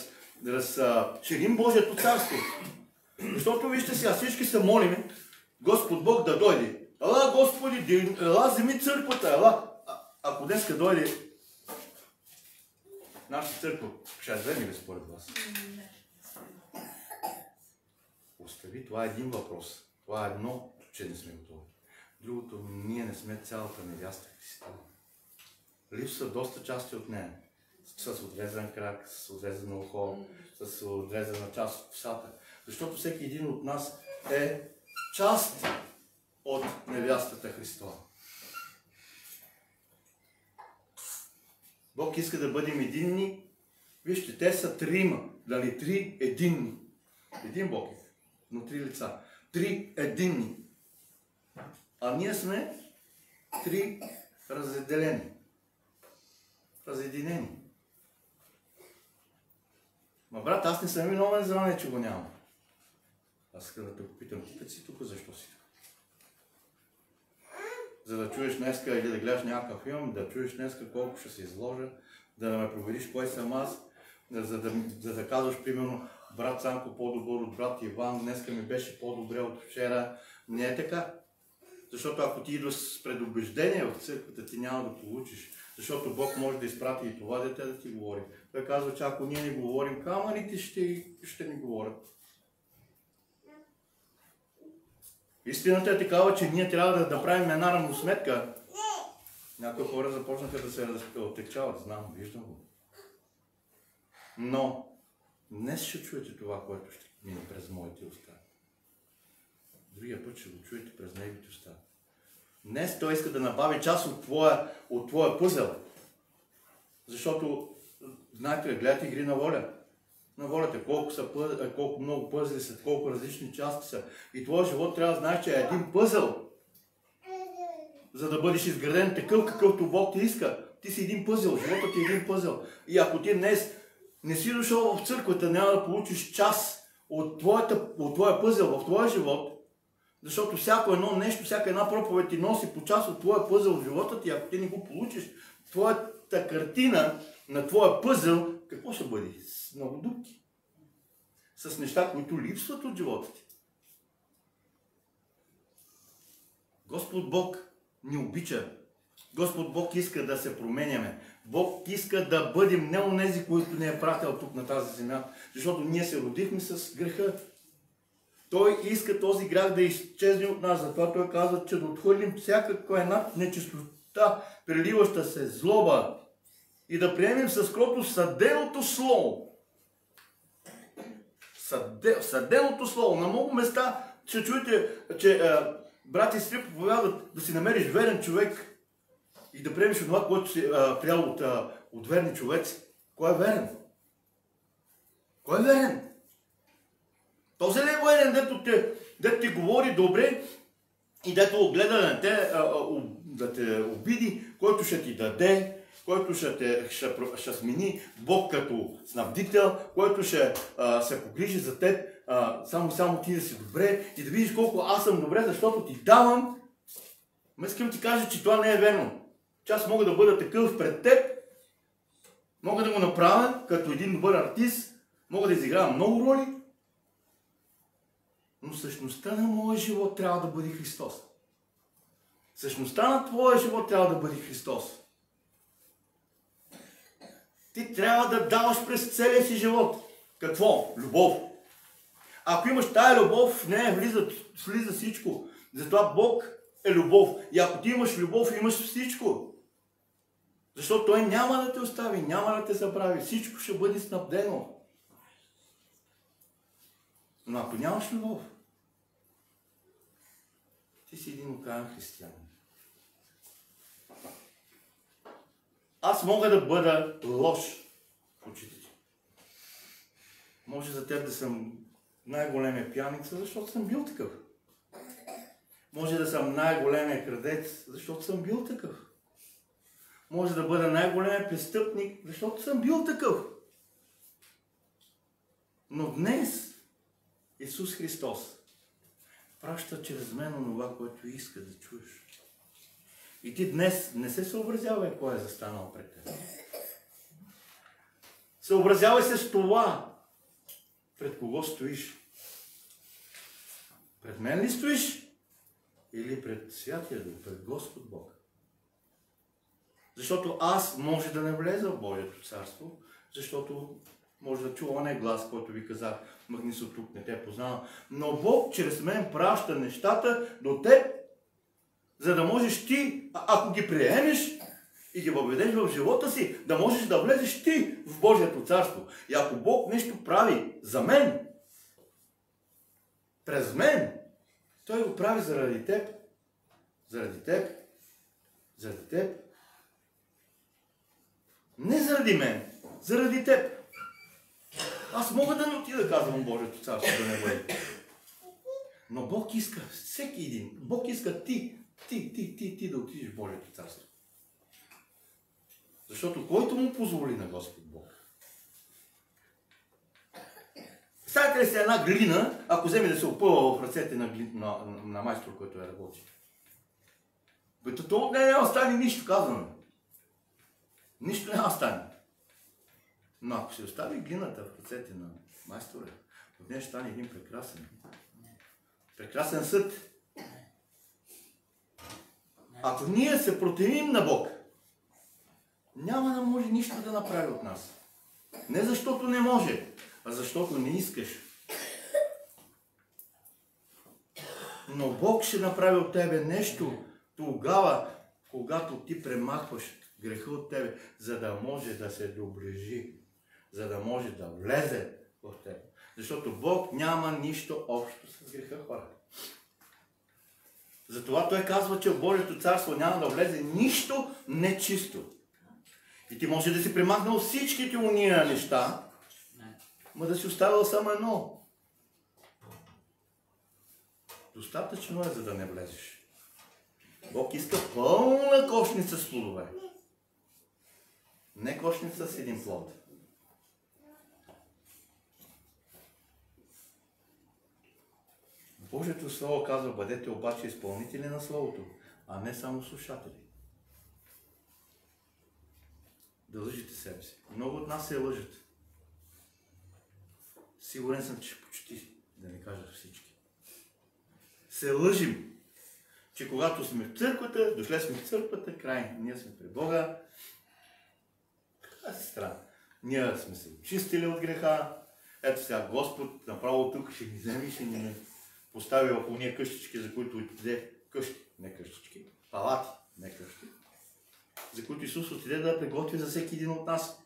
разширим Божието царство. Защото вижте сега, всички се молиме Господ Бог да дойде. Ела, Господи, ела, вземи църквата, ела. Ако днеска дойде нашата църква, ще я вземе ли според вас? Остави, това е един въпрос. Това е едно, че не сме готови. Другото, ние не сме цялата невяста Христа. Липсва доста части от нея. С отрезан крак, с отрезано ухо, с отрезана част от косата. Защото всеки един от нас е част от невястата Христова. Бог иска да бъдем единни. Вижте, те са трима. Дали три единни. Един Бог е, но три лица. Три единни. А ние сме три разделени. Разединени. Ма брат, аз не съм виновен за това, че го нямам. Аз искам да те попитам, ти като си тук, защо си тук? За да чуеш днеска или да гледаш някакъв филм, да чуеш днеска колко ще се изложа, да ме провериш кой съм аз, за да казваш, примерно, брат Цанко по-добър от брат Иван, днеска ми беше по-добре от вчера. Не е така. Защото ако ти идваш с предубеждение в църквата, ти няма да получиш. Защото Бог може да изпрати и това дете да ти говори. Той казва, че ако ние не говорим, камъните ще ни говорят. Истината е такава, че ние трябва да направим една равносметка. Някои хора започнаха да се отекчават, знам, виждам го. Но днес ще чуете това, което ще мине през моите уста. Другия път ще го чуете през неговите уста. Днес той иска да набави част от твоя пъзел. Защото, знаете ли, гледате игри на воля. На волята, колко много пъзели са, колко различни части са. И твоя живот трябва да знаеш, че е един пъзел. За да бъдеш изграден такъв, какъвто Бог ти иска. Ти си един пъзел, животът ти е един пъзел. И ако ти днес не си дошъл в църквата, няма да получиш част от твоя пъзел в твоя живот, защото всяко едно нещо, всяка една проповед ти носи по част от твоя пъзел в живота ти, ако ти не го получиш, твоята картина на твоя пъзел, какво ще бъде? С много дупки. С неща, които липсват от живота ти. Господ Бог ни обича. Господ Бог иска да се променяме. Бог иска да бъдем не онези, които ни е пратил тук на тази земя, защото ние се родихме с греха. Той иска този грях да изчезне от нас, затова той казва, че да отхвърлим всякаква една нечистота, преливаща се злоба и да приемем с крото съденото слово. Съденото слово. На много места ще чуете, че брати и сестри проповядват да си намериш верен човек и да приемеш това, което си приял от верни човеци. Кой е верен? Кой е верен? Този ли е военен, дето ти говори добре и дето гледа да те обиди, който ще ти даде, който ще смени Бог като снабдител, който ще се погрижи за теб, само ти да си добре и да видиш колко аз съм добре, защото ти давам. Искам ти кажа, че това не е верно. Че аз мога да бъда такъв пред теб, мога да го направя като един добър артист, мога да изигравам много роли, но същността на моя живот трябва да бъде Христос. Същността на твоя живот трябва да бъде Христос. Ти трябва да даваш през целия си живот. Какво? Любов. Ако имаш тая любов, в нея влиза всичко. Затова Бог е любов. И ако ти имаш любов, имаш всичко. Защото Той няма да те остави, няма да те забрави. Всичко ще бъде снабдено. Но ако нямаш любов, ти си един окаян християнин. Аз мога да бъда лош в очите ти. Може за теб да съм най-големия пияница, защото съм бил такъв. Може да съм най-големия крадец, защото съм бил такъв. Може да бъда най-големия престъпник, защото съм бил такъв. Но днес Исус Христос праща чрез мен онова, което иска да чуеш. И ти днес не се съобразявай кой е застанал пред теб. Съобразявай се с това, пред кого стоиш. Пред мен ли стоиш? Или пред Святия Дух, пред Господ Бог? Защото аз може да не влеза в Божието царство, защото може да чува онен глас, който ви казах, махни се от тук, не те познавам. Но Бог чрез мен праща нещата до теб, за да можеш ти, ако ги приемеш и ги въведеш в живота си, да можеш да влезеш ти в Божието царство. И ако Бог нещо прави за мен, през мен, Той го прави заради теб. Заради теб. Заради теб. Не заради мен, заради теб. Аз мога да не отида, казвам, Божието царство да не бъде. Но Бог иска всеки един. Бог иска ти да отидеш в Божието царство. Защото който му позволи на Господ Бог. Представете ли се една глина, ако вземе да се опъва в ръцете на майстор, който е работи? Бето то от нея няма стане нищо, казваме. Нищо няма стане. Но ако се остави глината в ръцете на майстора, от нея ще стане един прекрасен съд. Ако ние се противим на Бог, няма да може нищо да направи от нас. Не защото не може, а защото не искаш. Но Бог ще направи от тебе нещо тогава, когато ти премахваш греха от тебе, за да може да се доближи, за да може да влезе в тебе. Защото Бог няма нищо общо с греха, хора. Затова Той казва, че в Божието царство няма да влезе нищо нечисто. И ти може да си премахнал всичките уния неща, но да си оставил само едно. Достатъчно е, за да не влезеш. Бог иска пълна кошница с плодове. Не кошница с един плод. Божието Слово казва, бъдете обаче изпълнители на Словото, а не само слушатели. Да лъжите себе си. Много от нас се лъжат. Сигурен съм, че почти, да не кажа всички. Се лъжим, че когато сме в църквата, дошли сме в църквата, край, ние сме при Бога. Така се страна. Ние сме се очистили от греха. Ето сега Господ направо тук ще ни вземе и ще ни постави в уния къщички, за които отиде къщи, не къщички, палати, не къщи, за които Исус отиде да приготви за всеки един от нас.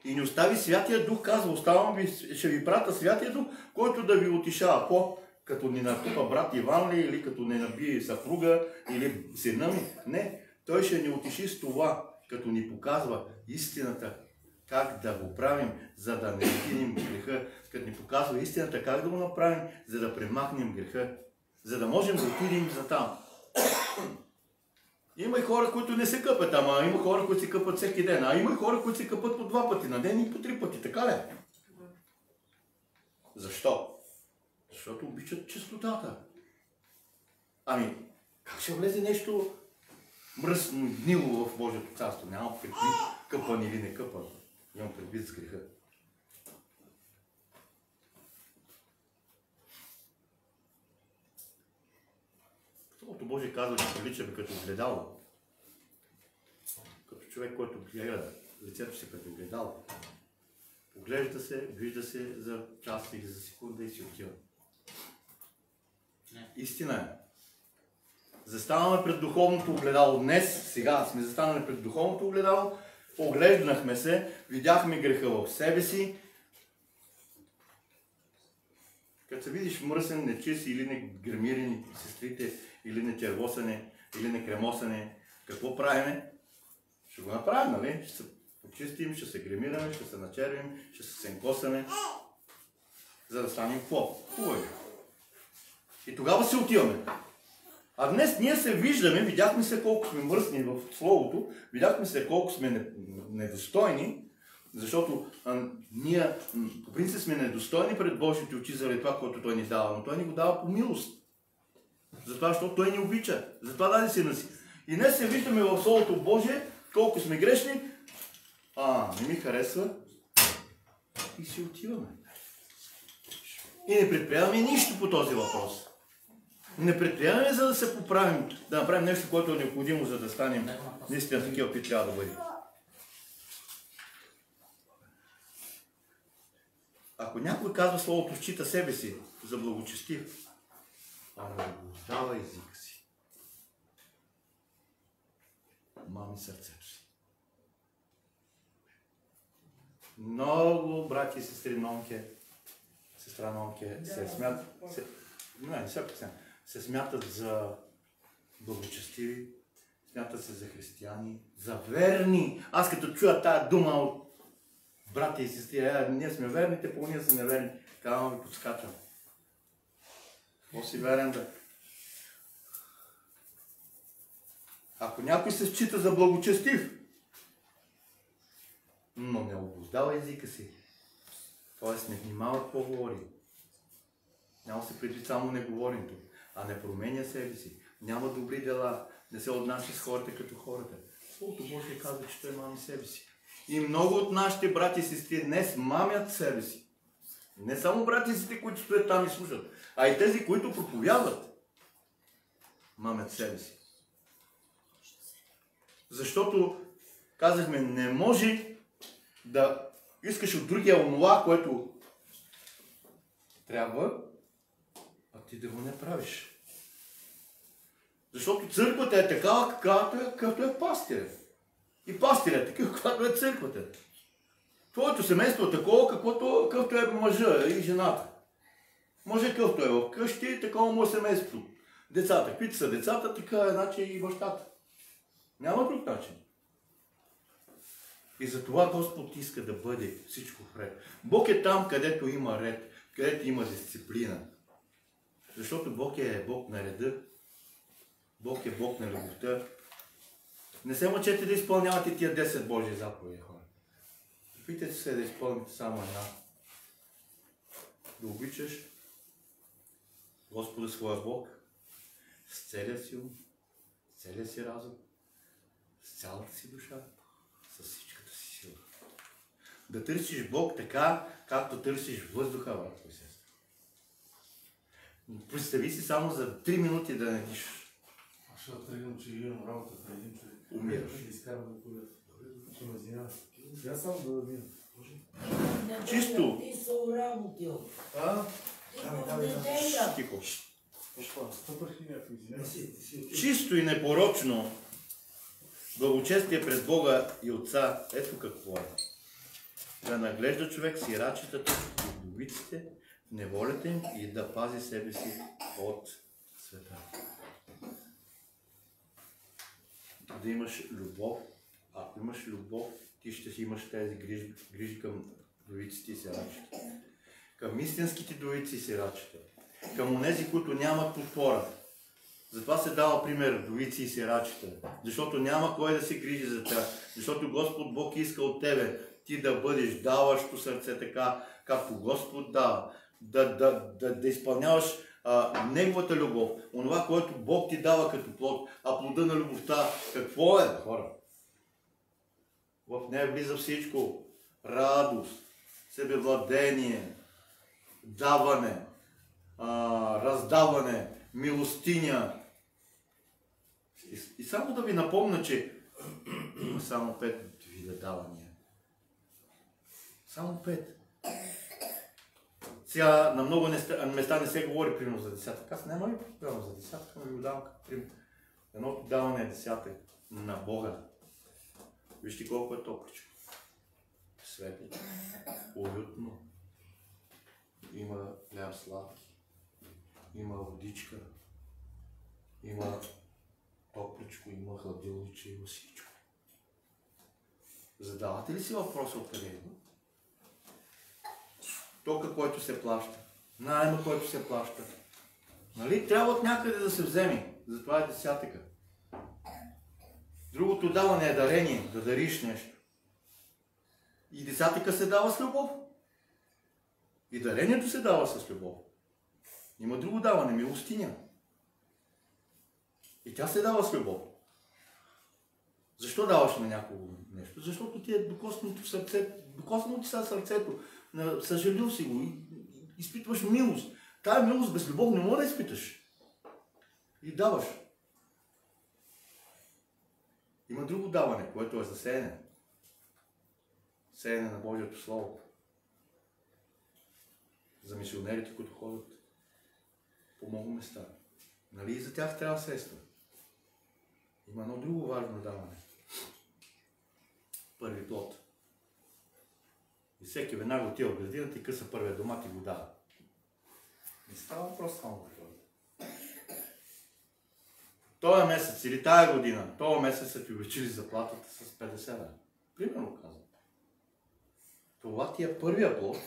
И ни остави Святия Дух, казва, оставам ви, ще ви прата Святия Дух, който да ви утешава. Като ни натупа брат Иван ли, или като не наби съпруга, или сина ми. Не, Той ще ни утеши с това, като ни показва истината, как да го правим, за да не отидем в греха, като ни показва истината, как да го направим, за да премахнем греха, за да можем да отидем за там. Има и хора, които не се къпат, ама има хора, които се къпат всеки ден, а има и хора, които се къпат по 2 пъти на ден и по 3 пъти, така ли? Защо? Защото обичат чистотата. Ами, как ще влезе нещо мръсно и гнило в Божието царство? Няма предвид къпан или не къпан. Имам предвид с греха. Словото Божие казва, че приличаме като огледало. Като човек, който гледа лицето си като огледало. Поглежда се, вижда се за час или за секунда и си отива. Истина е. Заставаме пред духовното огледало. Днес, сега сме застанали пред духовното огледало, оглеждахме се, видяхме греха в себе си. Като се видиш мръсен, нечист или негримирани сестрите, или нечервосане, или некремосане, какво правиме? Ще го направим, нали? Ще се почистим, ще се гримираме, ще се начервим, ще се сенкосаме, за да станем какво? Хубави. И тогава си отиваме. А днес ние се виждаме, видяхме се колко сме мръсни в Словото, видяхме се колко сме недостойни, защото ние по принцип сме недостойни пред Божите очи заради това, което Той ни дава, но Той ни го дава по милост. Затова, защото Той ни обича. Затова даде сина си. И днес се виждаме в Словото Божие, колко сме грешни, не ми харесва и си отиваме. И не предприемаме нищо по този въпрос. Не предприемаме, за да се поправим, да направим нещо, което е необходимо, за да станем наистина такива, какви трябва да бъдем. Ако някой казва Словото, счита себе си за благочестив, раздава езика си. Мами сърцето си. Много брати и сестри Нонке, сестра Нонке се смятат за благочестиви, смятат се за християни, за верни. Аз като чуя тая дума от брати и сестри, ние сме верните, по ние са неверни, казвам ви подскачам. Какво си верен да? Ако някой се счита за благочестив, но не обуздава езика си, т.е. не внимава какво говори, няма се предвид само неговоренето, а не променя себе си, няма добри дела, не се отнася с хората като хората. Словото Божие казва, че той мами себе си. И много от нашите брати и сестри днес мамят себе си. Не само брати и сестри, които стоят там и слушат, а и тези, които проповядват, мамят себе си. Защото, казахме, не може да искаш от другия онова, което трябва, а ти да го не правиш. Защото църквата е такава, каквато е пастиря. И пастиря е такива, каквато е църквата. Твоето семейство е такова, каквото е мъжа и жената. Мъжът какъвто е в къщи, такова му е семейството. Децата, каквито са децата, така е значи и бащата. Няма друг начин. И затова Господ иска да бъде всичко в ред. Бог е там, където има ред, където има дисциплина. Защото Бог е Бог на реда. Бог е Бог на любовта. Не се мъчете да изпълнявате тия 10 Божии заповеди, хора. Опитайте се да изпълните само една. Да обичаш Господа своя Бог с целия си ум, с целия си разум, с цялата си душа, с всичката си сила. Да търсиш Бог така, както търсиш въздуха, брат и сестра. Представи си само за 3 минути да не дишаш. Аз ще тръгвам, че имам работа при един човек. Умираш. Ще изкарам да колета. Ще ме извинява. Сега само да мина. Чисто. Ти са уработил. А? Тихо. Стъпах и някакво, извинява. Чисто и непорочно благочестие пред Бога и Отца, ето какво е. Да наглежда човек сирачетата и вдовиците, неволята им и да пази себе си от света. Да имаш любов. Ако имаш любов, ти ще си имаш тези грижи към вдовиците и сирачета. Към истинските вдовици и сирачета. Към онези, които нямат подпора. Затова се дава пример вдовици и сирачета. Защото няма кой да се грижи за тях. Защото Господ Бог иска от тебе ти да бъдеш даващо сърце така, както Господ дава. Да изпълняваш Неговата любов. Онова, което Бог ти дава като плод. А плода на любовта какво е, хора? В нея влиза всичко. Радост, себевладение, даване, раздаване, милостиня. И само да ви напомня, че има само 5 вида давания. Само 5. Сега на много места не се говори примерно за десятък. Аз няма ли примерно за десятък, но ви го давам като пример. Едното даване е десятък на Бога. Вижте колко е топличко. Светло, уютно. Има хляб сладки. Има водичка. Има топличко, има хладилниче, има всичко. Задавате ли си въпроса откъде идва? Тока, който се плаща, найема, който се плаща. Нали? Трябва от някъде да се вземе. Затова е десятъка. Другото даване е дарение, да дариш нещо. И десятъка се дава с любов. И дарението се дава с любов. Има друго даване, милостиня. И тя се дава с любов. Защо даваш на някого нещо? Защото ти е докоснато в сърцето, докоснато ти са сърцето, съжалил си го, изпитваш милост. Тая милост без любов не може да изпиташ. И даваш. Има друго даване, което е за сеене. Сеене на Божието Слово. За мисионерите, които ходят по много места. Нали и за тях трябва средства. Има едно друго важно даване. Първи плод. И всеки веднага отива в градината и къса първия домат и го дава. Не става въпрос само за това. Този месец или тая година, този месец са ти увеличили заплатата с 50 лева. Примерно казвам. Това ти е първия плод,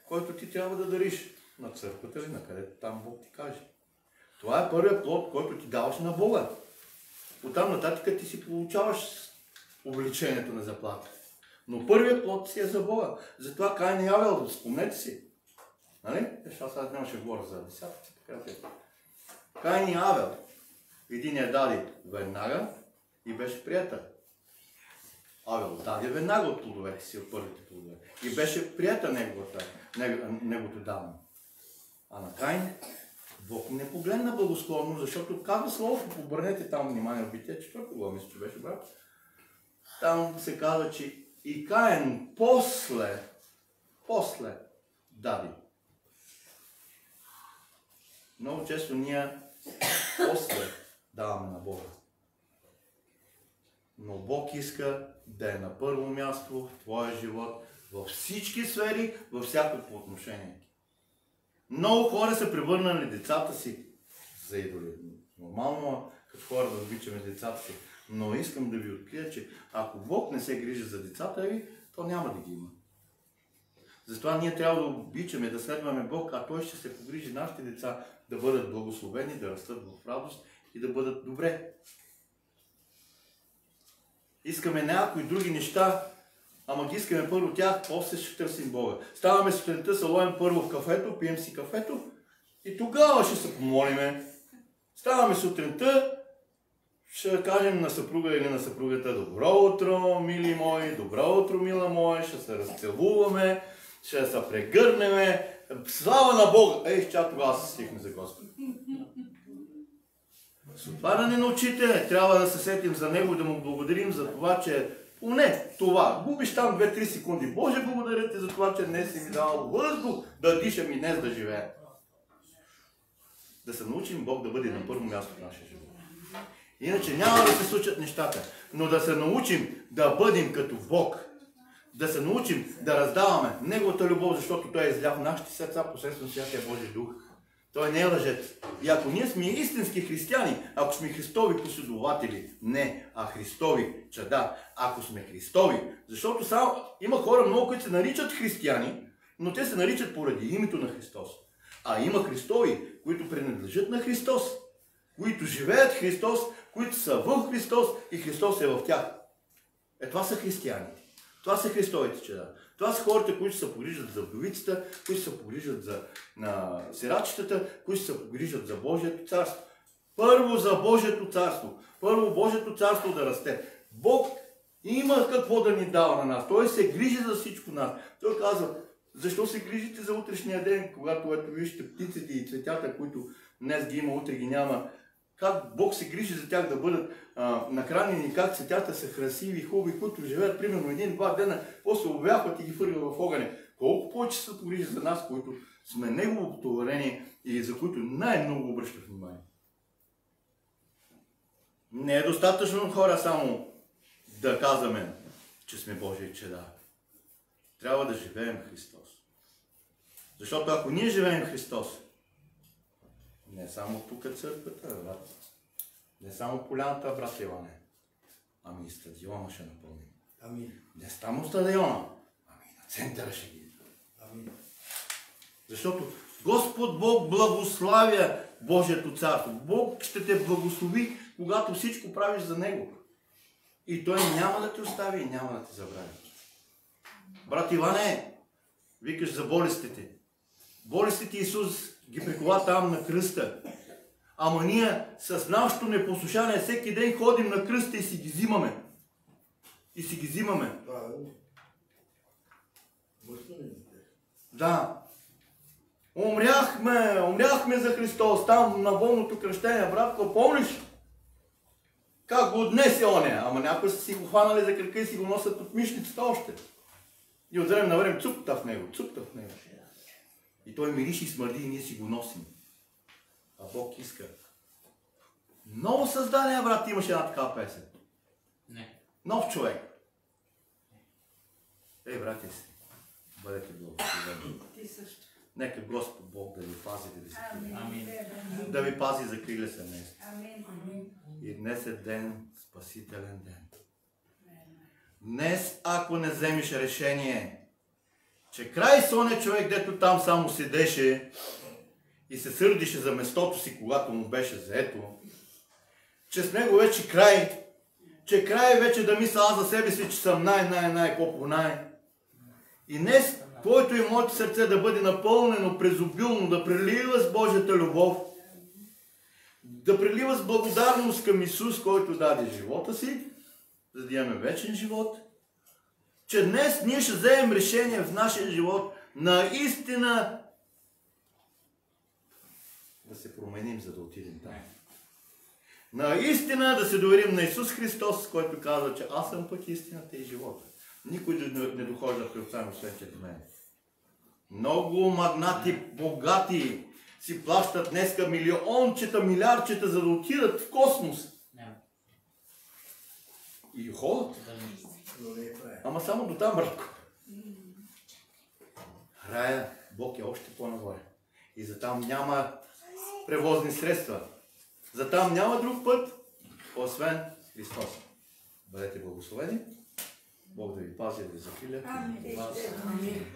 който ти трябва да дариш на църквата или на където там Бог ти каже. Това е първият плод, който ти даваш на Бога. Оттам нататък ти си получаваш увеличението на заплата. Но първият плод си е за Бога. Затова Каин и Авел, спомнете си. Нали? Аз сега нямаше да говоря за десятъци. Каин и Авел. Единият даде веднага и беше приятел. Авел даде веднага от плодовете си, от първите плодове. И беше приятел неговото даване. А на Каин Бог не погледна благосклонно, защото казва словото, обърнете там внимание в Битие, 4 глава, мисля, че беше, брат. Там се казва, че и Каин после даде. Много често ние после даваме на Бога. Но Бог иска да е на първо място в твоя живот, във всички сфери, във всякакво отношение. Много хора са превърнали децата си за идоли. Нормално като хора да обичаме децата си. Но искам да ви открия, че ако Бог не се грижи за децата ви, то няма да ги има. Затова ние трябва да обичаме, да следваме Бог, а Той ще се погрижи нашите деца да бъдат благословени, да растат в радост и да бъдат добре. Искаме някои други неща, ама ги искаме първо тях, после ще търсим Бога. Ставаме сутринта, се ловим първо в кафето, пием си кафето и тогава ще се помолиме. Ставаме сутринта, ще кажем на съпруга или на съпругата добро утро, мили мои, добро утро, мила моя, ще се разцелуваме, ще се прегърнеме. Слава на Бога! Ей, чак тогава се стихме за Господ. С отваряне на очите трябва да се сетим за Него, да Му благодарим за това, че поне това. Губиш там 2-3 секунди. Боже, благодаря Ти за това, че днес си ми дал въздух да дишам и днес да живея. Да се научим Бог да бъде на първо място в нашия живот. Иначе няма да се случат нещата. Но да се научим да бъдем като Бог. Да се научим да раздаваме Неговата любов, защото Той е излял в нашите сърца посредством Святия Божий Дух. Той не е лъжец. И ако ние сме истински християни, ако сме Христови последователи, не, а Христови чада, ако сме Христови, защото само има хора много, които се наричат християни, но те се наричат поради името на Христос. А има Христови, които принадлежат на Христос, които живеят Христос, които са в Христос и Христос е в тях. Това са християните. Това са Христовите чада. Това са хората, които се погрижат за вдовицата, които се погрижат за сирачетата, които се погрижат за Божието царство. Първо за Божието царство. Първо Божието царство да расте. Бог има какво да ни дава на нас. Той се грижи за всичко нас. Той казва, защо се грижите за утрешния ден, когато ето вижте птиците и цветята, които днес ги има, утре ги няма. Как Бог се грижи за тях да бъдат нахранени, как цветята са красиви, хубави, които живеят примерно 1-2 дена, после обяхват и ги фърлят в огъня. Колко повече се погрижи за нас, които сме Негово творение и за които най-много обръща внимание. Не е достатъчно хора само да казваме, че сме Божии чеда. Трябва да живеем Христос. Защото ако ние живеем Христос, не само тук църквата, брат. Не само поляната, брат Иване. Ами и стадиона ще напълним. Амин. Не само стадиона, ами и на центъра ще ги. Амин. Защото Господ Бог благославя Божието царство. Бог ще те благослови, когато всичко правиш за Него. И Той няма да те остави и няма да те забрави. Брат Иване, викаш за болестите. Болестите Исус ги прикова там на кръста. Ама ние с нашето непослушание всеки ден ходим на кръста и си ги взимаме. И си ги взимаме. Да. Умряхме за Христос. Там на волното кръщение, братко, помниш? Как го отнесе оня? Ама някои са си го хванали за крака и си го носят от мишницата още. И от време на време цупта в него. И той мирише и смърди и ние си го носим. А Бог иска. Ново създание, брат, имаше една такава песен. Не. Нов човек. Ей, брати си, бъдете благословени. Ти също. Нека Господ Бог да ви пази, да ви закриля. Амин. Да ви пази, закриля се днес. Амин. И днес е ден, спасителен ден. Днес, ако не вземеш решение, че край с оня човек, дето там само седеше и се сърдише за местото си, когато му беше заето, че с него вече край, че край вече да мисля аз за себе си, че съм най. И днес твоето и моето сърце да бъде напълнено презобилно, да прелива с Божията любов, да прелива с благодарност към Исус, който даде живота си, за да имаме вечен живот, че днес ние ще вземем решение в нашия живот наистина да се променим, за да отидем там. Наистина да се доверим на Исус Христос, който казва, че аз съм път истината и живота. Никой не дохожда при Отца, освен че до мен. Много магнати, богати си плащат днеска милиончета, милиардчета, за да отидат в космос. И ходят. Ама само до там, братко. Рая, Бог е още по-нагоре. И за там няма превозни средства. За там няма друг път, освен Христос. Бъдете благословени. Бог да ви пази, да ви закриля. Амин. Амин. Амин.